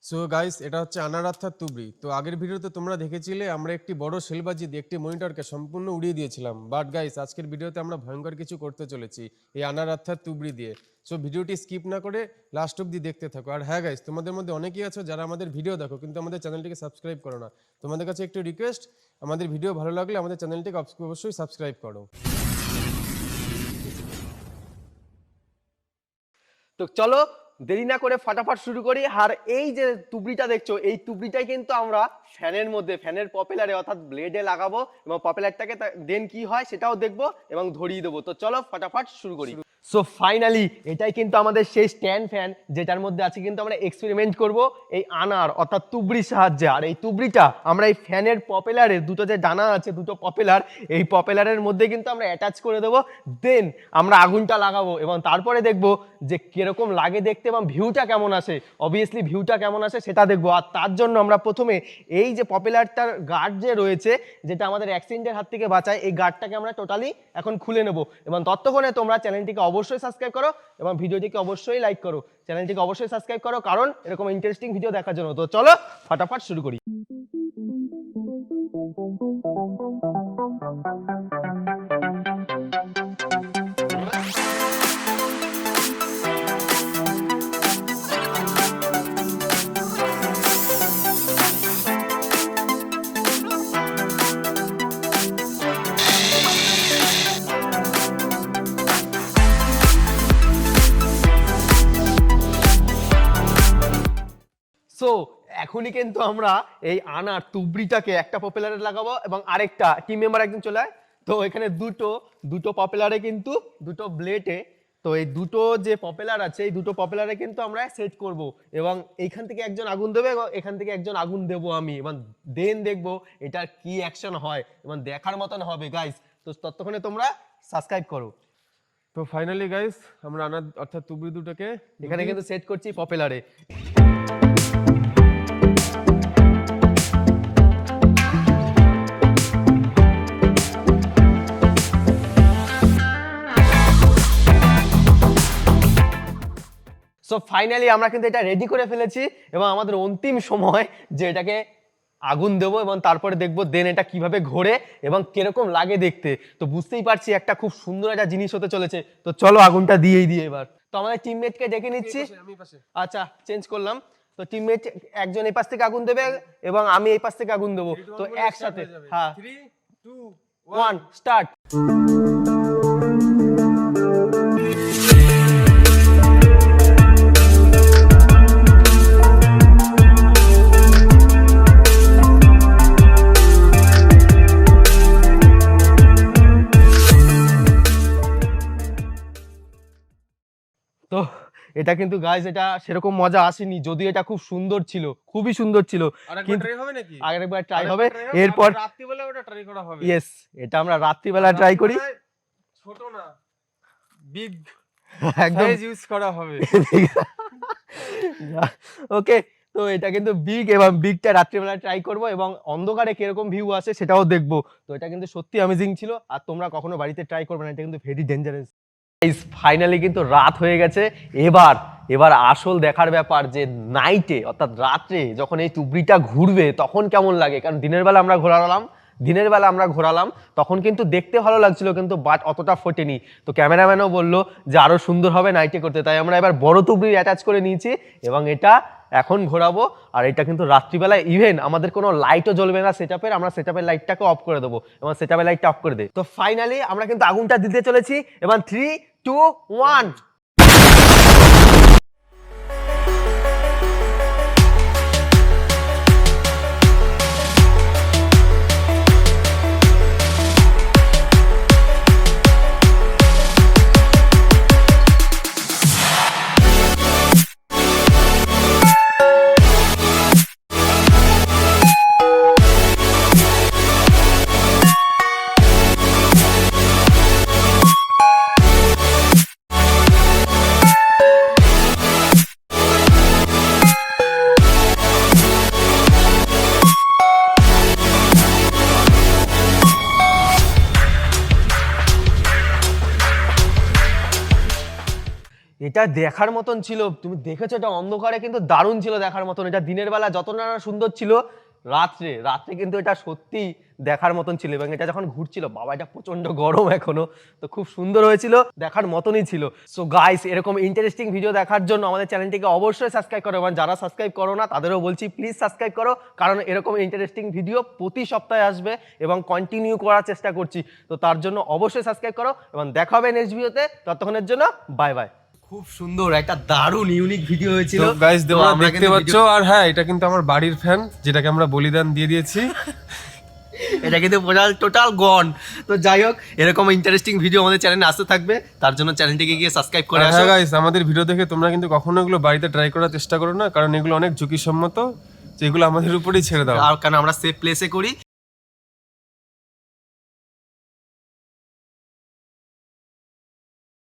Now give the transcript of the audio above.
So guys, এটা হচ্ছে আনার অর্থাৎ তুবড়ি। তো আগের ভিডিওতে তোমরা দেখেছিলে আমরা একটি বড় সেলবাজি দিয়ে একটি মনিটরকে সম্পূর্ণ উড়িয়ে দিয়েছিলাম। বাট গাইস, আজকের ভিডিওতে আমরা ভয়ঙ্কর কিছু করতে চলেছি এই আনার অর্থাৎ তুবড়ি দিয়ে। সো ভিডিওটি স্কিপ না করে লাস্ট অবধি দেখতে থাকো। আর হ্যাঁ গাইস, তোমাদের মধ্যে অনেকেই আছো যারা আমাদের ভিডিও দেখো কিন্তু আমাদের চ্যানেলটিকে সাবস্ক্রাইব করো না। তোমাদের কাছে একটু রিকোয়েস্ট, আমাদের ভিডিও ভালো লাগলে আমাদের চ্যানেলটিকে অবশ্যই সাবস্ক্রাইব করো। তো চলো দেরি না করে ফটাফট শুরু করি। আর এই যে তুবড়িটা দেখছো, এই তুবড়িটাই কিন্তু আমরা ফ্যানের মধ্যে, ফ্যানের পপুলারে অর্থাৎ ব্লেডে লাগাবো এবং পপুলারটাকে দেন কি হয় সেটাও দেখবো এবং ধরিয়ে দেবো। তো চলো ফটাফট শুরু করি। সো ফাইনালি এটাই কিন্তু আমাদের সেই স্ট্যান্ড ফ্যান, যেটার মধ্যে আছে কিন্তু আমরা এক্সপেরিমেন্ট করব এই আনার অর্থাৎ তুবড়ির সাহায্যে। আর এই তুবড়িটা আমরা এই ফ্যানের পপুলারের দুটো যে ডানা আছে, দুটো পপুলার, এই পপুলারের মধ্যে কিন্তু আমরা অ্যাটাচ করে দেবো। দেন আমরা আগুনটা লাগাবো এবং তারপরে দেখবো যে কিরকম লাগে দেখতে এবং ভিউটা কেমন আসে। অবভিয়াসলি ভিউটা কেমন আসে সেটা দেখবো। আর তার জন্য আমরা প্রথমে এই যে পপুলারটার গার্ড যে রয়েছে, যেটা আমাদের অ্যাক্সিডেন্টের হাত থেকে বাঁচায়, এই গার্ডটাকে আমরা টোটালি এখন খুলে নেবো। এবং ততক্ষণে তোমরা চ্যানেলটিকে অবশ্যই সাবস্ক্রাইব করো এবং ভিডিওটিকে অবশ্যই লাইক করো, চ্যানেলটিকে অবশ্যই সাবস্ক্রাইব করো, কারণ এরকম ইন্টারেস্টিং ভিডিও দেখার জন্য। তো চলো ফটাফট শুরু করি। সো এখনই কিন্তু আমরা এই আনার তুবড়িটাকে একটা পপুলারে লাগাবো এবং আরেকটা টিম মেম্বার একজন চলে আয়। তো এখানে দুটো পপুলারে কিন্তু দুটো ব্লেডে, তো এই দুটো যে পপুলার আছে এই দুটো পপুলারে কিন্তু আমরা সেট করব এবং এইখান থেকে একজন আগুন দেবে এবং এখান থেকে একজন আগুন দেবো আমি, এবং দেন দেখবো এটার কি অ্যাকশন হয় এবং দেখার মতন হবে গাইস। তো ততক্ষণে তোমরা সাবস্ক্রাইব করো। তো ফাইনালি গাইস, আমরা আনার অর্থাৎ তুবড়ি দুটোকে এখানে কিন্তু সেট করছি পপুলারে। সো ফাইনালি আমরা কিন্তু এটা রেডি করে ফেলেছি এবং আমাদের অন্তিম সময় যে এটাকে আগুন দেবো এবং তারপরে দেখবো দেন এটা কিভাবে ঘোরে এবং কিরকম লাগে দেখতে। তো বুঝতেই পারছি একটা খুব সুন্দর একটা জিনিস হতে চলেছে। তো চলো আগুনটা দিয়েই দিই এবার। তো আমাদের টিমমেটকে ডেকে নিচ্ছি। আচ্ছা, চেঞ্জ করলাম। তো টিমমেট একজন এই পাশ থেকে আগুন দেবে এবং আমি এই পাশ থেকে আগুন দেবো। তো একসাথে, হ্যাঁ, 3, 2, 1 স্টার্ট। তো এটা কিন্তু গাইস, এটা সেরকম মজা আসেনি, যদিও এটা খুব সুন্দর ছিল, খুবই সুন্দর ছিল। আরেকবার ট্রাই হবে নাকি? আরেকবার ট্রাই হবে, এরপর রাত্রিবেলা ওটা ট্রাই করা হবে। ইয়েস, এটা আমরা রাত্রিবেলা ট্রাই করি। ছোট না, বিগ একদম সাইজ ইউজ করা হবে। ওকে, তো এটা কিন্তু বিগ এবং বিগটা রাত্রিবেলা ট্রাই করব এবং অন্ধকারে কিরকম ভিউ আসে সেটাও দেখবো। তো এটা কিন্তু সত্যি অ্যামেজিং ছিল, আর তোমরা কখনো বাড়িতে ট্রাই করবে না, এটা কিন্তু ভেরি ডেঞ্জারাস। ফাইনালি কিন্তু রাত হয়ে গেছে। এবার আসল দেখার ব্যাপার যে নাইটে অর্থাৎ রাত্রে যখন এই তুবড়িটা ঘুরবে তখন কেমন লাগে। কারণ দিনের বেলা আমরা ঘোরালাম তখন কিন্তু দেখতে ভালো লাগছিল, কিন্তু বাট অতটা ফোটেনি। তো ক্যামেরাম্যানও বললো যে আরো সুন্দর হবে নাইটে করতে, তাই আমরা এবার বড় তুবড়ি অ্যাটাচ করে নিয়েছি এবং এটা এখন ঘোরাবো। আর এটা কিন্তু রাত্রিবেলা, ইভেন আমাদের কোনো লাইটও জ্বলবে না সেটআপের, আমরা সেটআপের লাইটটাকে অফ করে দেবো এবং সেটআপের লাইটটা অফ করে দেই। তো ফাইনালি আমরা কিন্তু আগুনটা দিতে চলেছি এবং 3, 2, 1। এটা দেখার মতন ছিল, তুমি দেখেছো এটা অন্ধকারে কিন্তু দারুণ ছিল দেখার মতন। এটা দিনের বেলা যত না সুন্দর ছিল, রাত্রে রাত্রে কিন্তু এটা সত্যি দেখার মতন ছিল। এবং এটা যখন ঘুরছিল, বাবা এটা প্রচন্ড গরম এখনো, তো খুব সুন্দর হয়েছিল, দেখার মতনই ছিল। সো গাইস, এরকম ইন্টারেস্টিং ভিডিও দেখার জন্য আমাদের চ্যানেলটিকে অবশ্যই সাবস্ক্রাইব করো, এবং যারা সাবস্ক্রাইব করো না তাদেরও বলছি প্লিজ সাবস্ক্রাইব করো, কারণ এরকম ইন্টারেস্টিং ভিডিও প্রতি সপ্তাহে আসবে এবং কন্টিনিউ করার চেষ্টা করছি। তো তার জন্য অবশ্যই সাবস্ক্রাইব করো এবং দেখা হবে নেক্সট ভিডিওতে। ততক্ষণের জন্য বাই বাই। খুব সুন্দর একটা দারুণ ইউনিক ভিডিও হয়েছিল তো গাইস তোমরা দেখতে পাচ্ছ, আর হ্যাঁ এটা কিন্তু আমার বাড়ির ফ্যান, যেটাকে আমরা বলিদান দিয়ে দিয়েছি। এটা কিন্তু টোটাল গন। তো যাই হোক, এরকম ইন্টারেস্টিং ভিডিও আমাদের চ্যানেলে আসতে থাকবে, তার জন্য চ্যানেলটিকে গিয়ে সাবস্ক্রাইব করে আসো। হ্যাঁ গাইস, আমাদের ভিডিও দেখে তোমরা কিন্তু কখনো এগুলো বাড়িতে ট্রাই করার চেষ্টা করো না, কারণ এগুলো অনেক ঝুঁকিসম্মত, যেগুলো আমাদের উপরেই ছেড়ে দাও। আর কারণ আমরা সেফ প্লেসে করি।